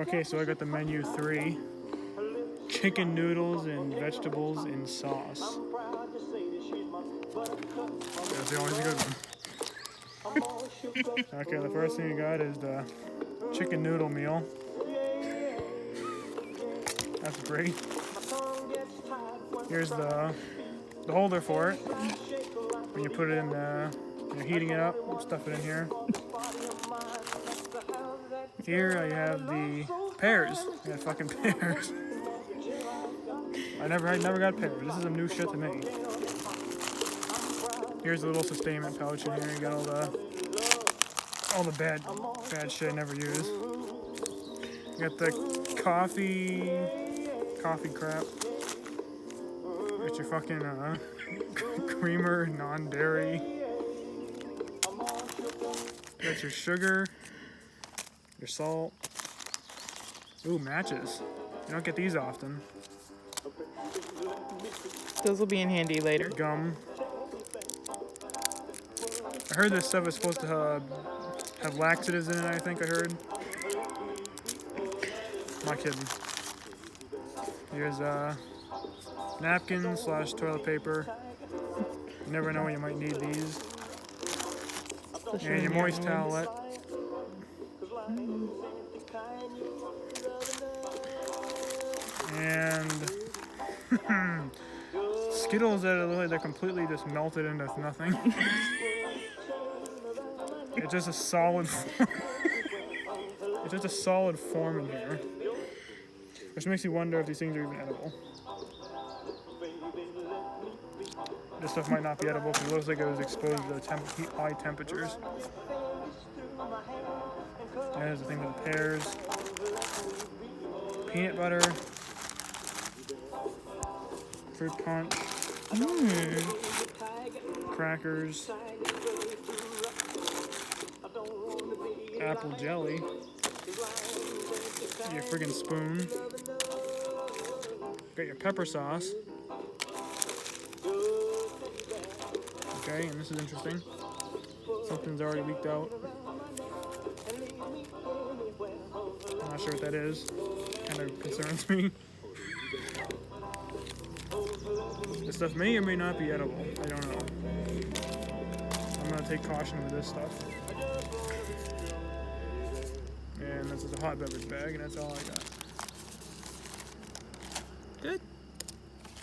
Okay, so I got the menu 3. Chicken noodles and vegetables in sauce. That's the only good one. Okay, the first thing you got is the chicken noodle meal. That's great. Here's the holder for it. When you put it in you're heating it up, stuff it in here. Here I have the pears. I got fucking pears. I never got pears. This is some new shit to me. Here's a little sustainment pouch in here. You got all the bad shit I never use. You got the coffee crap. Got your fucking creamer, non-dairy. Got your sugar, your salt. Ooh, matches. You don't get these often. Those will be in handy later. Gum. I heard this stuff is supposed to have laxatives in it, I think I heard. I'm not kidding. Here's napkins / toilet paper. You never know when you might need these. And your moist towelette. And Skittles that are they're completely just melted into nothing. It's just a solid it's just a solid form in here. Which makes you wonder if these things are even edible. This stuff might not be edible because it looks like it was exposed to high temperatures. There's the thing with the pears. Peanut butter. Fruit punch. Crackers. Apple jelly. Your friggin' spoon. Got your pepper sauce. Okay, and this is interesting. Something's already leaked out. I'm not sure what that is. Kind of concerns me. This stuff may or may not be edible. I don't know. I'm gonna take caution with this stuff. And this is a hot beverage bag, and that's all I got.